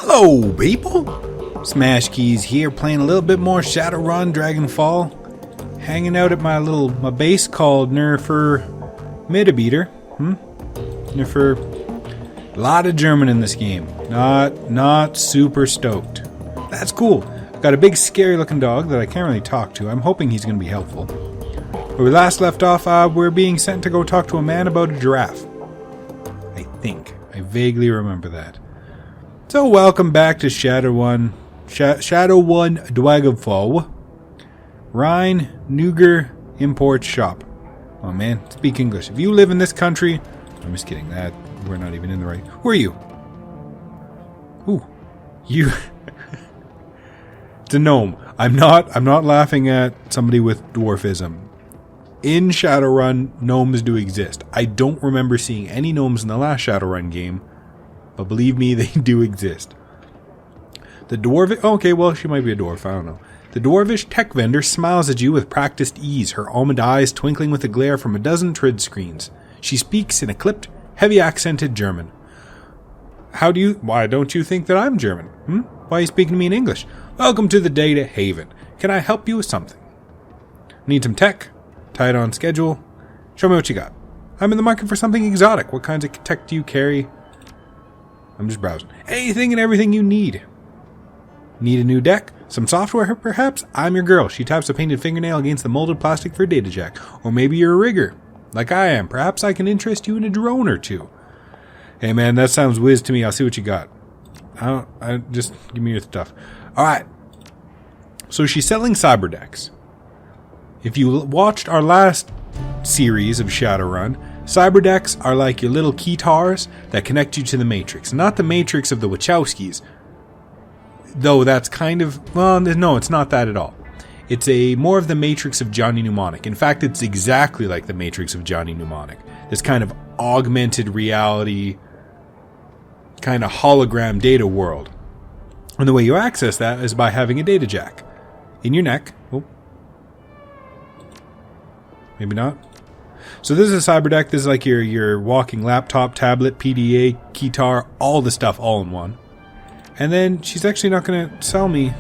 Hello, people! Smash Keys here, playing a little bit more Shadowrun Dragonfall. Hanging out at my base called Nerfer Metabeater. Nerfer. A lot of German in this game. Not super stoked. That's cool. I've got a big scary looking dog that I can't really talk to. I'm hoping he's going to be helpful. Where we last left off, we're being sent to go talk to a man about a giraffe. I think. I vaguely remember that. So welcome back to Shadowrun Dragonfall. Rhine Nuger Import Shop. Oh man, speak English. If you live in this country... I'm just kidding. We're not even in the right... Who are you? Ooh. You... It's a gnome. I'm not laughing at somebody with dwarfism. In Shadowrun, gnomes do exist. I don't remember seeing any gnomes in the last Shadowrun game, but believe me, they do exist. The dwarvish... Okay, well, she might be a dwarf. I don't know. The dwarvish tech vendor smiles at you with practiced ease, her almond eyes twinkling with a glare from a dozen trid screens. She speaks in a clipped, heavy-accented German. Why don't you think that I'm German? Why are you speaking to me in English? Welcome to the Data Haven. Can I help you with something? Need some tech? Tight on schedule? Show me what you got. I'm in the market for something exotic. What kinds of tech do you carry? I'm just browsing. Anything and everything you need. Need a new deck? Some software, perhaps? I'm your girl. She taps a painted fingernail against the molded plastic for a data jack. Or maybe you're a rigger, like I am. Perhaps I can interest you in a drone or two. Hey man, that sounds whiz to me. I'll see what you got. Just give me your stuff. Alright. So she's selling cyber decks. If you watched our last series of Shadowrun, cyber decks are like your little keytars that connect you to the Matrix. Not the Matrix of the Wachowskis. Though that's kind of... Well, no, it's not that at all. It's more of the Matrix of Johnny Mnemonic. In fact, it's exactly like the Matrix of Johnny Mnemonic. This kind of augmented reality, kind of hologram data world. And the way you access that is by having a data jack in your neck. Oh. Maybe not. So this is a cyber deck. This is like your walking laptop, tablet, PDA, keytar, all the stuff all in one. And then she's actually not going to sell me.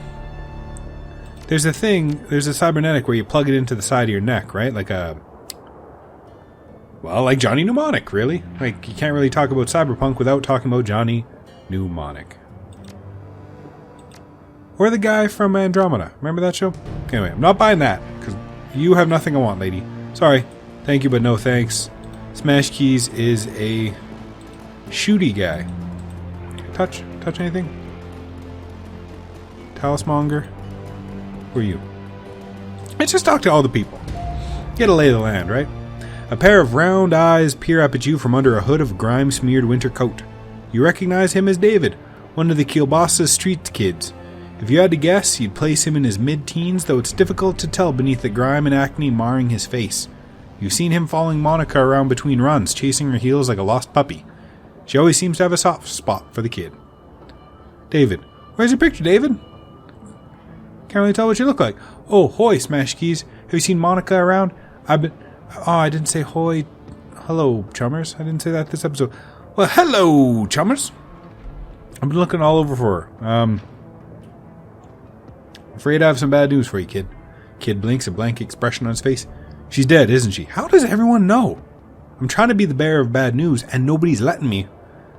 There's a cybernetic where you plug it into the side of your neck, right? Like Johnny Mnemonic, really. Like, you can't really talk about cyberpunk without talking about Johnny Mnemonic. Or the guy from Andromeda. Remember that show? Anyway, I'm not buying that, because you have nothing I want, lady. Sorry. Thank you, but no thanks. Smash Keys is a shooty guy. Touch anything? Talismonger? Who are you? Let's just talk to all the people. Get a lay of the land, right? A pair of round eyes peer up at you from under a hood of grime-smeared winter coat. You recognize him as David, one of the Kielbasa street kids. If you had to guess, you'd place him in his mid-teens, though it's difficult to tell beneath the grime and acne marring his face. You've seen him following Monika around between runs, chasing her heels like a lost puppy. She always seems to have a soft spot for the kid. David. Where's your picture, David? Can't really tell what you look like. Oh, hoy, Smash Keys. Have you seen Monika around? I didn't say hoy. Hello, chummers. I didn't say that this episode. Well, hello, chummers. I've been looking all over for her. Afraid I have some bad news for you, kid. Kid blinks, a blank expression on his face. She's dead, isn't she? How does everyone know? I'm trying to be the bearer of bad news, and nobody's letting me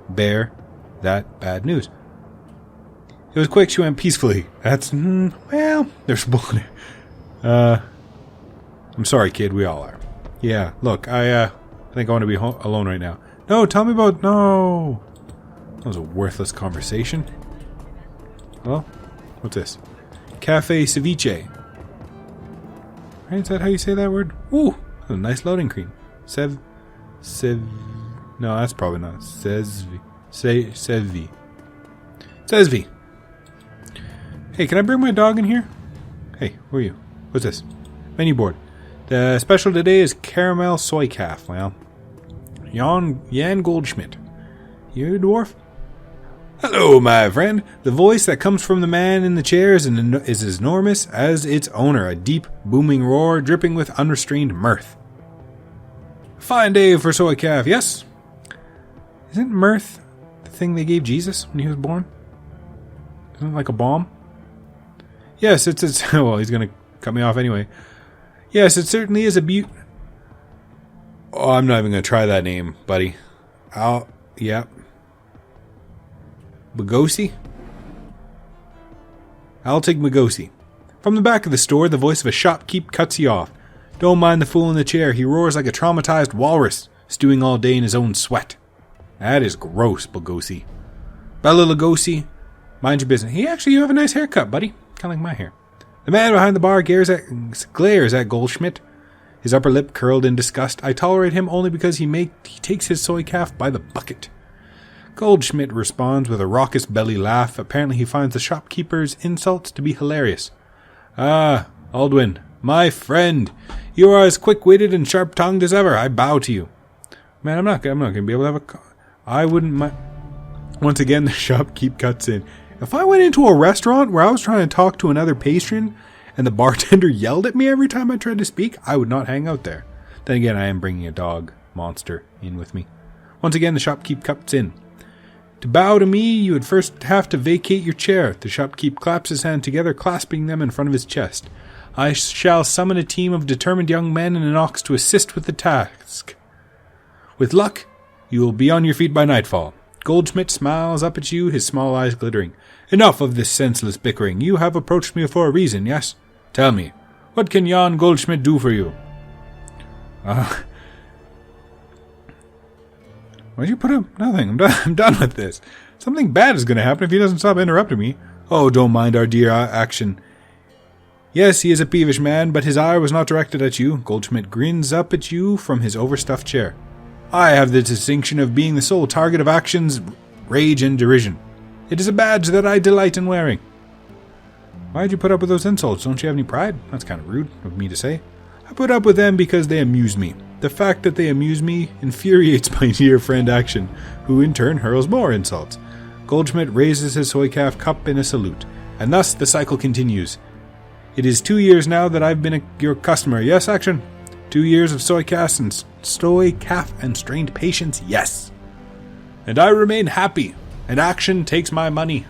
bear that bad news. It was quick, she went peacefully. That's, there's blood. I'm sorry, kid, we all are. Yeah, look, I think I want to be alone right now. No, tell me about... No! That was a worthless conversation. Hello? What's this? Cafe Ceviche. Right, is that how you say that word? Ooh, that's a nice loading screen. No, that's probably not. Sezvi. Hey, can I bring my dog in here? Hey, who are you? What's this? Menu board. The special today is caramel soy calf. Well, Jan Goldschmidt. You a dwarf? Hello, my friend. The voice that comes from the man in the chair is as enormous as its owner, a deep, booming roar dripping with unrestrained mirth. Fine day for soy calf, yes? Isn't mirth the thing they gave Jesus when he was born? Isn't it like a bomb? Yes, it's well, he's gonna cut me off anyway. Yes, it certainly is a Oh, I'm not even gonna try that name, buddy. Yep. Bugosi? I'll take Bugosi. From the back of the store, the voice of a shopkeep cuts you off. Don't mind the fool in the chair. He roars like a traumatized walrus, stewing all day in his own sweat. That is gross, Bugosi. Bella Lugosi, mind your business. You have a nice haircut, buddy. Kind of like my hair. The man behind the bar glares at Goldschmidt, his upper lip curled in disgust. I tolerate him only because he takes his soy calf by the bucket. Goldschmidt responds with a raucous belly laugh. Apparently he finds the shopkeeper's insults to be hilarious. Ah, Aldwin, my friend, you are as quick-witted and sharp-tongued as ever. I bow to you. Man, I'm not going to be able to have I wouldn't mind. Once again, the shopkeep cuts in. If I went into a restaurant where I was trying to talk to another patron and the bartender yelled at me every time I tried to speak, I would not hang out there. Then again, I am bringing a dog monster in with me. Once again, the shopkeep cuts in. To bow to me, you would first have to vacate your chair. The shopkeep claps his hands together, clasping them in front of his chest. I shall summon a team of determined young men and an ox to assist with the task. With luck, you will be on your feet by nightfall. Goldschmidt smiles up at you, his small eyes glittering. Enough of this senseless bickering. You have approached me for a reason, yes? Tell me, what can Jan Goldschmidt do for you? Why'd you put up nothing? I'm done with this. Something bad is going to happen if he doesn't stop interrupting me. Oh, don't mind our dear action. Yes, he is a peevish man, but his eye was not directed at you. Goldschmidt grins up at you from his overstuffed chair. I have the distinction of being the sole target of actions, rage, and derision. It is a badge that I delight in wearing. Why'd you put up with those insults? Don't you have any pride? That's kind of rude of me to say. I put up with them because they amuse me. The fact that they amuse me infuriates my dear friend Action, who in turn hurls more insults. Goldschmidt raises his soy calf cup in a salute, and thus the cycle continues. It is 2 years now that I've been your customer. Yes, Action? 2 years of soy calf and strained patience. Yes. And I remain happy, and Action takes my money.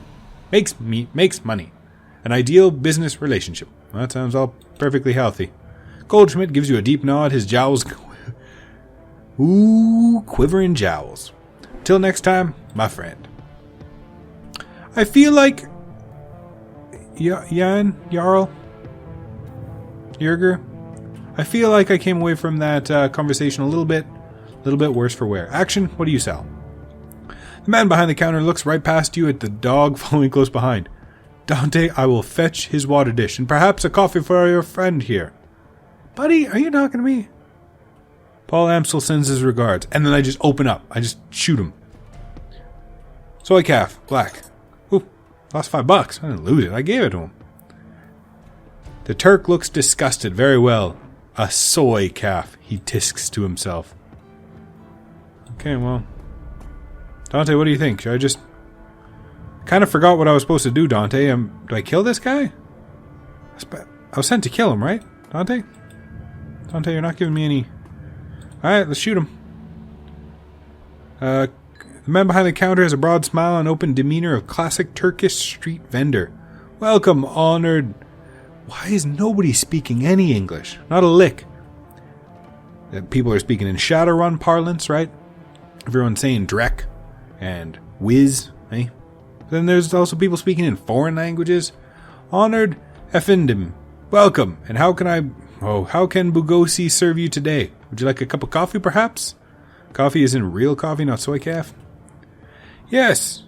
Makes money. An ideal business relationship. Well, that sounds all perfectly healthy. Goldschmidt gives you a deep nod, his jowls quivering jowls. Till next time, my friend. I feel like Jarl? Yerger? I feel like I came away from that conversation a little bit worse for wear. Action, what do you sell? The man behind the counter looks right past you at the dog following close behind. Dante, I will fetch his water dish and perhaps a coffee for your friend here. Buddy, are you talking to me? Paul Amstel sends his regards, and then I just open up. I just shoot him. Soy calf, black. Ooh, lost $5. I didn't lose it. I gave it to him. The Turk looks disgusted. Very well. A soy calf, he tisks to himself. Okay, well. Dante, what do you think? Should I just... kind of forgot what I was supposed to do, Dante. Do I kill this guy? I was sent to kill him, right? Dante? Dante, you're not giving me any... Alright, let's shoot him. The man behind the counter has a broad smile and open demeanor of classic Turkish street vendor. Welcome, honored... Why is nobody speaking any English? Not a lick. People are speaking in Shadowrun parlance, right? Everyone's saying Drek and Whiz, eh? Then there's also people speaking in foreign languages. Honored Efendim. Welcome, and how can Bugosi serve you today? Would you like a cup of coffee, perhaps? Coffee is in real coffee, not soy calf? Yes.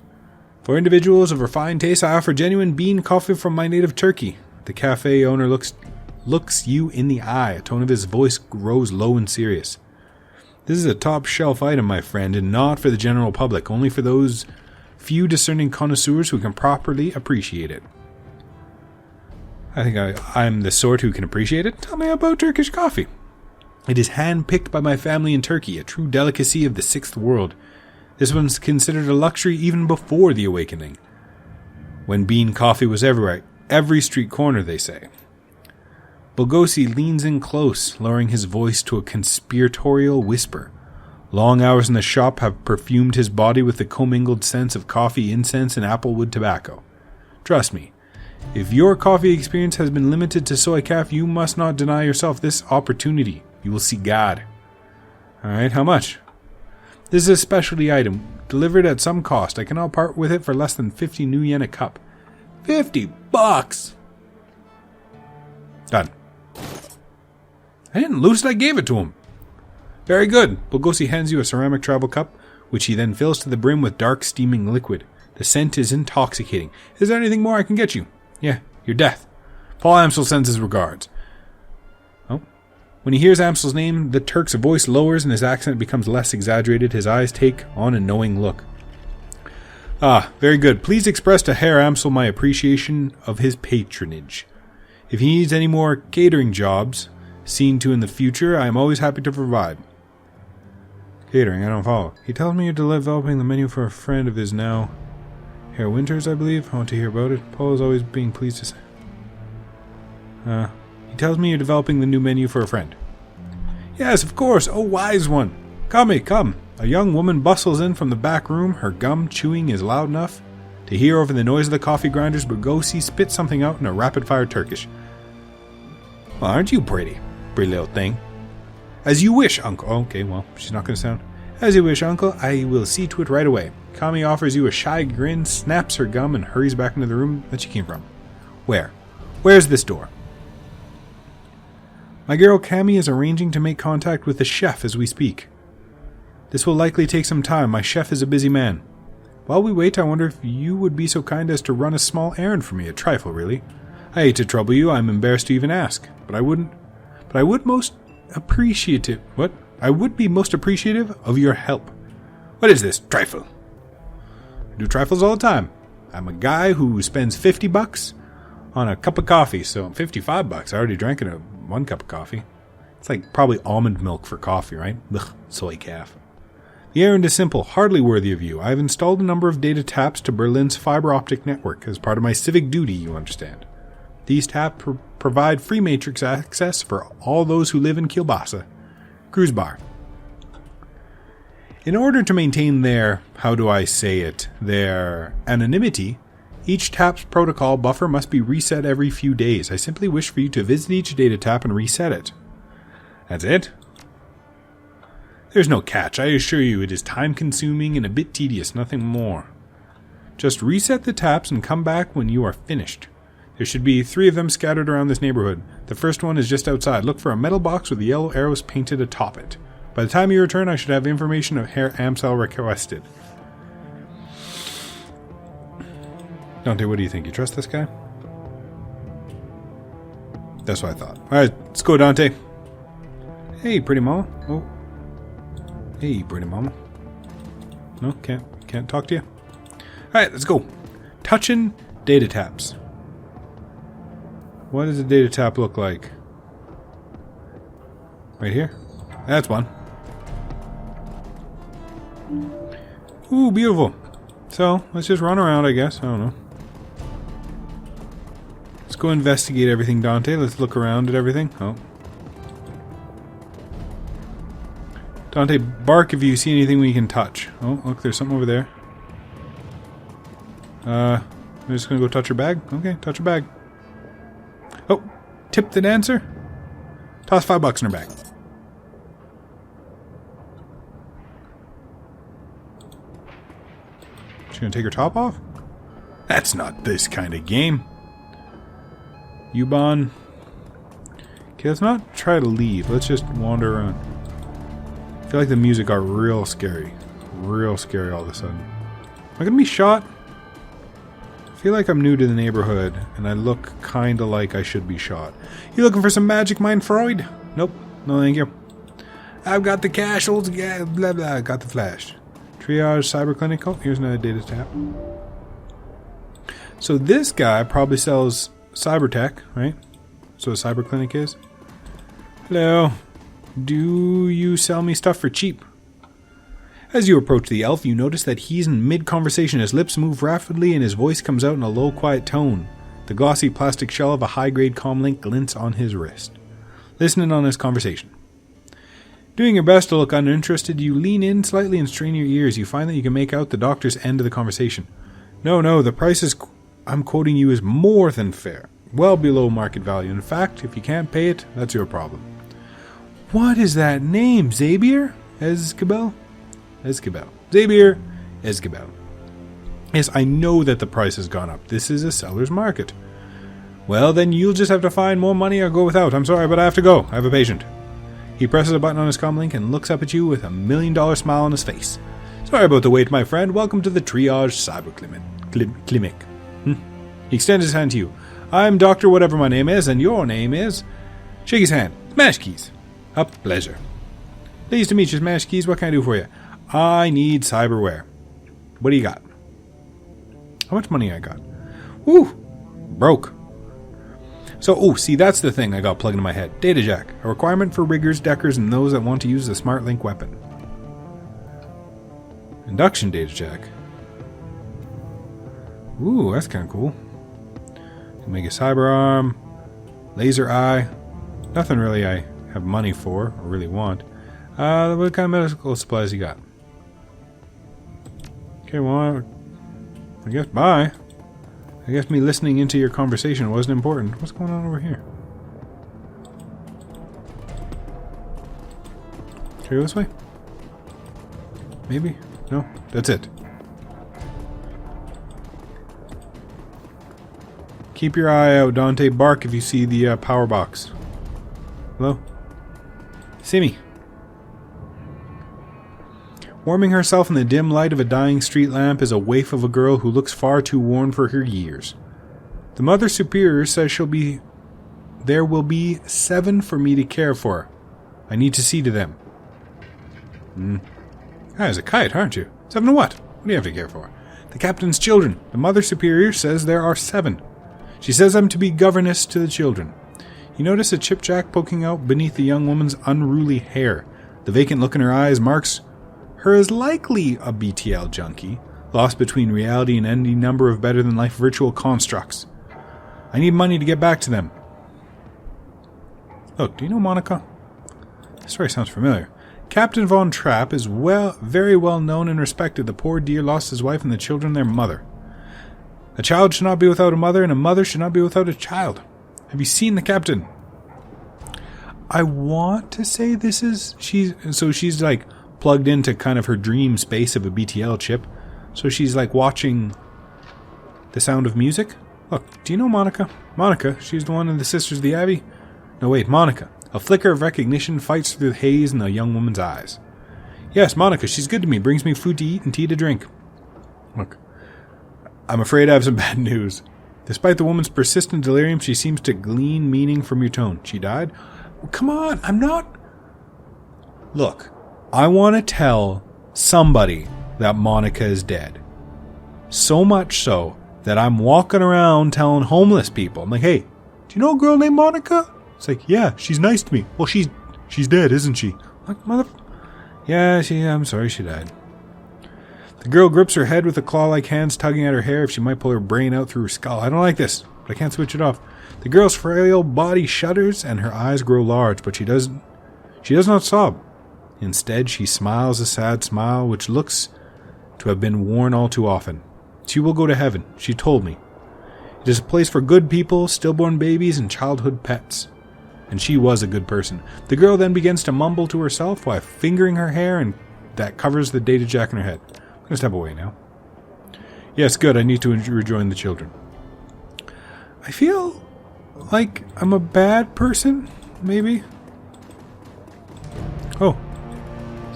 For individuals of refined taste, I offer genuine bean coffee from my native Turkey. The cafe owner looks you in the eye. A tone of his voice grows low and serious. This is a top-shelf item, my friend, and not for the general public, only for those few discerning connoisseurs who can properly appreciate it. I think I'm the sort who can appreciate it. Tell me about Turkish coffee. It is hand-picked by my family in Turkey, a true delicacy of the sixth world. This one's considered a luxury even before the awakening, when bean coffee was everywhere, every street corner, they say. Bugosi leans in close, lowering his voice to a conspiratorial whisper. Long hours in the shop have perfumed his body with the commingled scents of coffee, incense, and applewood tobacco. Trust me, if your coffee experience has been limited to soy calf, you must not deny yourself this opportunity. You will see God. Alright, how much? This is a specialty item, delivered at some cost. I cannot part with it for less than 50 new yen a cup. 50 bucks! Done. I didn't lose it, I gave it to him. Very good. Bogosi hands you a ceramic travel cup, which he then fills to the brim with dark, steaming liquid. The scent is intoxicating. Is there anything more I can get you? Yeah, your death. Paul Amsel sends his regards. Oh. When he hears Amsel's name, the Turk's voice lowers and his accent becomes less exaggerated. His eyes take on a knowing look. Ah, very good. Please express to Herr Amsel my appreciation of his patronage. If he needs any more catering jobs seen to in the future, I am always happy to provide. Catering, I don't follow. He tells me you're developing the menu for a friend of his now. Herr Winters, I believe. I want to hear about it. Paul is always being pleased to say. He tells me you're developing the new menu for a friend. Yes, of course. Oh, wise one. Come. A young woman bustles in from the back room. Her gum chewing is loud enough to hear over the noise of the coffee grinders. Bogosi spits something out in a rapid-fire Turkish. Well, aren't you pretty? Pretty little thing. As you wish, uncle. Okay, well, she's not going to sound. As you wish, uncle. I will see to it right away. Kami offers you a shy grin, snaps her gum, and hurries back into the room that she came from. Where? Where's this door? My girl Kami is arranging to make contact with the chef as we speak. This will likely take some time. My chef is a busy man. While we wait, I wonder if you would be so kind as to run a small errand for me. A trifle, really. I hate to trouble you. I'm embarrassed to even ask. But I would be most appreciative of your help. What is this? Trifle. I do trifles all the time. I'm a guy who spends 50 bucks on a cup of coffee, so 55 bucks. I already drank one cup of coffee. It's like probably almond milk for coffee, right? Ugh, soy calf. The errand is simple, hardly worthy of you. I have installed a number of data taps to Berlin's fiber optic network as part of my civic duty, you understand. These taps provide free matrix access for all those who live in Kielbasa. Cruise bar. In order to maintain their anonymity, each tap's protocol buffer must be reset every few days. I simply wish for you to visit each data tap and reset it. That's it? There's no catch. I assure you it is time-consuming and a bit tedious, nothing more. Just reset the taps and come back when you are finished. There should be 3 of them scattered around this neighborhood. The first one is just outside. Look for a metal box with yellow arrows painted atop it. By the time you return, I should have information of Herr Amsel requested. Dante, what do you think? You trust this guy? That's what I thought. Alright, let's go, Dante. Hey, pretty mama. Oh. Hey, pretty mama. No, can't talk to you. Alright, let's go. Touching data taps. What does a data tap look like? Right here? That's one. Ooh, beautiful. So, let's just run around, I guess. I don't know. Let's go investigate everything, Dante. Let's look around at everything. Oh. Dante, bark if you see anything we can touch. Oh, look, there's something over there. I'm just gonna go touch her bag. Okay, touch her bag. Oh, tip the dancer. Toss $5 in her bag. She gonna take her top off? That's not this kind of game. U-Bahn. Okay, let's not try to leave. Let's just wander around. I feel like the music got real scary. Real scary all of a sudden. Am I gonna be shot? I feel like I'm new to the neighborhood, and I look kinda like I should be shot. You looking for some magic, mein Freud? Nope. No, thank you. I've got the cash, old guy, blah blah, got the flash. Triage Cyber Clinic. Oh, here's another data tap. So this guy probably sells cyber tech, right? So a cyber clinic is. Hello. Do you sell me stuff for cheap? As you approach the elf, you notice that he's in mid-conversation. His lips move rapidly and his voice comes out in a low, quiet tone. The glossy plastic shell of a high-grade comlink glints on his wrist. Listening on this conversation. Doing your best to look uninterested, you lean in slightly and strain your ears. You find that you can make out the doctor's end of the conversation. No, the price is I'm quoting you is more than fair. Well below market value. In fact, if you can't pay it, that's your problem. What is that name? Zabier? Escabel? Zabier Escabel. Yes, I know that the price has gone up. This is a seller's market. Well, then you'll just have to find more money or go without. I'm sorry, but I have to go. I have a patient. He presses a button on his comlink and looks up at you with a $1 million smile on his face. Sorry about the wait, my friend. Welcome to the Triage Cyber Clinic. He extends his hand to you. I'm Doctor whatever my name is, and your name is... Shake his hand. Smash Keys. A pleasure. Pleased to meet you, Smash Keys. What can I do for you? I need cyberware. What do you got? How much money I got? Woo! Broke. So, see, that's the thing I got plugged in my head. Data jack. A requirement for riggers, deckers, and those that want to use the smart link weapon. Induction data jack. Ooh, that's kind of cool. Can make a cyber arm. Laser eye. Nothing really I have money for or really want. What kind of medical supplies you got? Okay, well, I guess bye. I guess me listening into your conversation wasn't important. What's going on over here? Can I go this way? Maybe? No? That's it. Keep your eye out, Dante. Bark if you see the power box. Hello? See me. Warming herself in the dim light of a dying street lamp is a waif of a girl who looks far too worn for her years. The Mother Superior says there will be 7 for me to care for. I need to see to them. There's a kite, aren't you? 7 to what? What do you have to care for? The captain's children. The Mother Superior says there are 7. She says I'm to be governess to the children. You notice a chipjack poking out beneath the young woman's unruly hair. The vacant look in her eyes marks her as likely a BTL junkie, lost between reality and any number of better-than-life virtual constructs. I need money to get back to them. Look, do you know Monika? This story sounds familiar. Captain Von Trapp is very well known and respected. The poor dear lost his wife and the children their mother. A child should not be without a mother, and a mother should not be without a child. Have you seen the captain? I want to say this is... She's like plugged into kind of her dream space of a BTL chip. So she's like watching The Sound of Music. Look, do you know Monika? Monika, she's the one of the Sisters of the Abbey. No, wait, Monika. A flicker of recognition fights through the haze in the young woman's eyes. Yes, Monika, she's good to me, brings me food to eat and tea to drink. Look, I'm afraid I have some bad news. Despite the woman's persistent delirium, she seems to glean meaning from your tone. She died? Well, come on, I'm not... Look, I want to tell somebody that Monika is dead. So much so that I'm walking around telling homeless people, I'm like, hey, do you know a girl named Monika? It's like, yeah, she's nice to me. Well, she's dead, isn't she? I'm like, yeah, I'm sorry she died. The girl grips her head with the claw-like hands tugging at her hair if she might pull her brain out through her skull. I don't like this, but I can't switch it off. The girl's frail body shudders and her eyes grow large, but she does not sob. Instead, she smiles a sad smile which looks to have been worn all too often. She will go to heaven, she told me. It is a place for good people, stillborn babies, and childhood pets. And she was a good person. The girl then begins to mumble to herself while fingering her hair and that covers the data jack in her head. I'm going to step away now. Yes, good, I need to rejoin the children. I feel like I'm a bad person, maybe? Oh.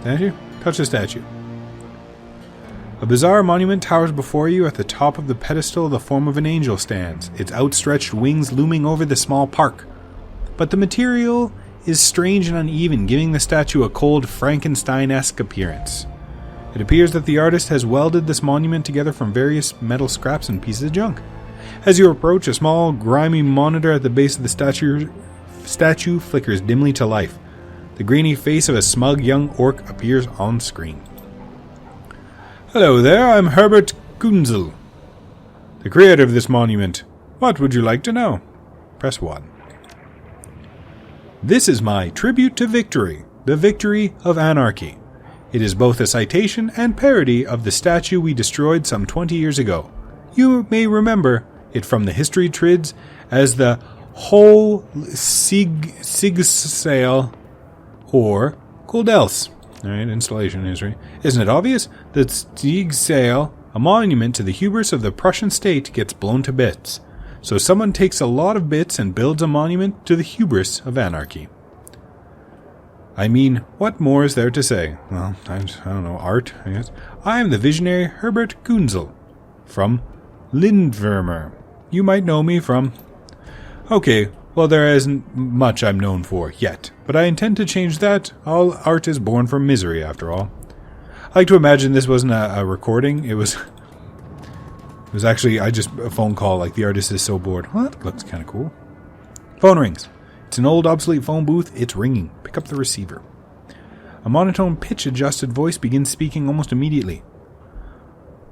Statue? Touch the statue. A bizarre monument towers before you. At the top of the pedestal, the form of an angel stands, its outstretched wings looming over the small park. But the material is strange and uneven, giving the statue a cold Frankenstein-esque appearance. It appears that the artist has welded this monument together from various metal scraps and pieces of junk. As you approach, a small, grimy monitor at the base of the statue flickers dimly to life. The grainy face of a smug young orc appears on screen. Hello there, I'm Herbert Kunzel, the creator of this monument. What would you like to know? Press 1. This is my tribute to victory, the victory of anarchy. It is both a citation and parody of the statue we destroyed some 20 years ago. You may remember, it from the history trids as the whole Sigsail or Gold Else. Alright, installation history. Isn't it obvious that Sigsail, a monument to the hubris of the Prussian state, gets blown to bits? So someone takes a lot of bits and builds a monument to the hubris of anarchy. I mean, what more is there to say? Well, I don't know, art, I guess. I am the visionary Herbert Gunzel from Lindvermer. You might know me from... Okay, well, there isn't much I'm known for yet, but I intend to change that. All art is born from misery, after all. I like to imagine this wasn't a recording. It was actually a phone call, like the artist is so bored. Well, that looks kind of cool. Phone rings. It's an old obsolete phone booth. It's ringing. Pick up the receiver. A monotone pitch-adjusted voice begins speaking almost immediately.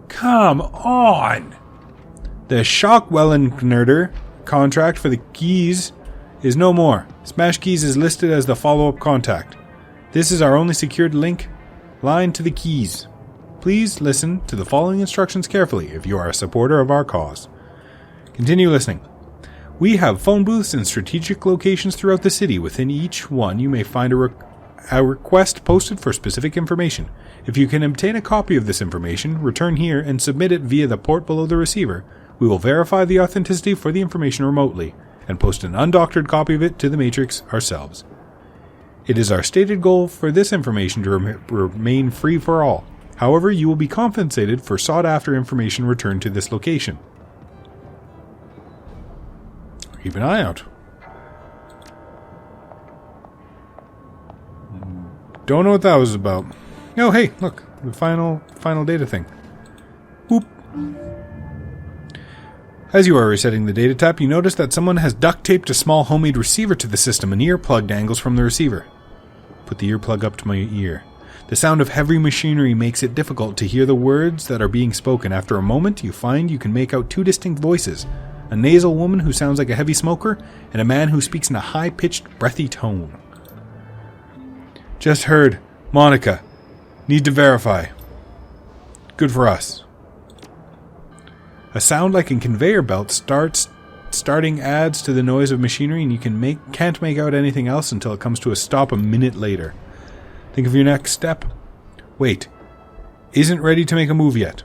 Come on! The Schockwellennerder contract for the keys is no more. Smash Keys is listed as the follow-up contact. This is our only secured line to the keys. Please listen to the following instructions carefully if you are a supporter of our cause. Continue listening. We have phone booths in strategic locations throughout the city. Within each one, you may find a request posted for specific information. If you can obtain a copy of this information, return here and submit it via the port below the receiver. We will verify the authenticity for the information remotely and post an undoctored copy of it to the Matrix ourselves. It is our stated goal for this information to remain free for all. However, you will be compensated for sought-after information returned to this location. Keep an eye out. Don't know what that was about. Oh, hey, look. The final data thing. Boop. As you are resetting the data tap, you notice that someone has duct taped a small homemade receiver to the system and earplug dangles from the receiver. Put the earplug up to my ear. The sound of heavy machinery makes it difficult to hear the words that are being spoken. After a moment, you find you can make out two distinct voices. A nasal woman who sounds like a heavy smoker, and a man who speaks in a high-pitched, breathy tone. Just heard. Monika. Need to verify. Good for us. A sound like a conveyor belt starting adds to the noise of machinery, and you can't make out anything else until it comes to a stop a minute later. Think of your next step. Wait. Isn't ready to make a move yet.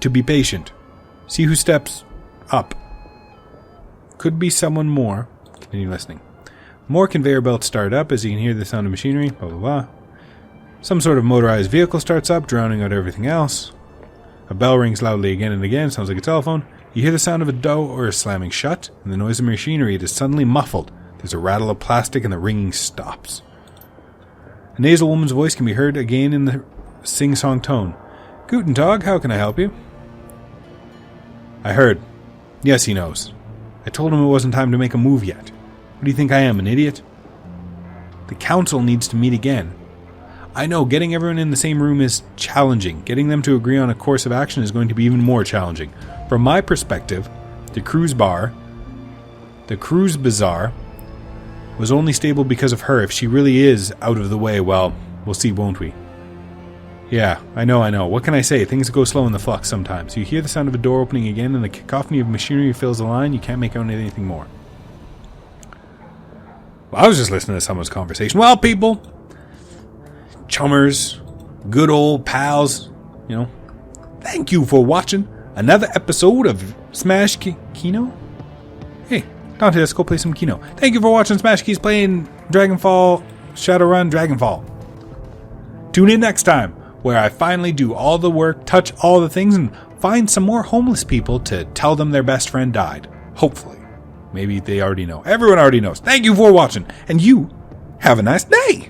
To be patient. See who steps up. Could be someone more. Continue listening. More conveyor belts start up as you can hear the sound of machinery. Blah, blah, blah. Some sort of motorized vehicle starts up, drowning out everything else. A bell rings loudly again and again. Sounds like a telephone. You hear the sound of a door slamming shut, and the noise of machinery is suddenly muffled. There's a rattle of plastic and the ringing stops. A nasal woman's voice can be heard again in the sing-song tone. Guten Tag, how can I help you? I heard. Yes, he knows. I told him it wasn't time to make a move yet. What do you think I am, an idiot? The council needs to meet again. I know, getting everyone in the same room is challenging. Getting them to agree on a course of action is going to be even more challenging. From my perspective, the cruise bazaar, was only stable because of her. If she really is out of the way, well, we'll see, won't we? Yeah, I know. What can I say? Things go slow in the flux sometimes. You hear the sound of a door opening again, and the cacophony of machinery fills the line. You can't make out anything more. Well, I was just listening to someone's conversation. Well, people, chummers, good old pals, thank you for watching another episode of Smash Kino. Hey, Dante, let's go play some Kino. Thank you for watching Smash Keys playing Dragonfall, Shadowrun Dragonfall. Tune in next time, where I finally do all the work, touch all the things, and find some more homeless people to tell them their best friend died. Hopefully. Maybe they already know. Everyone already knows. Thank you for watching, and you have a nice day!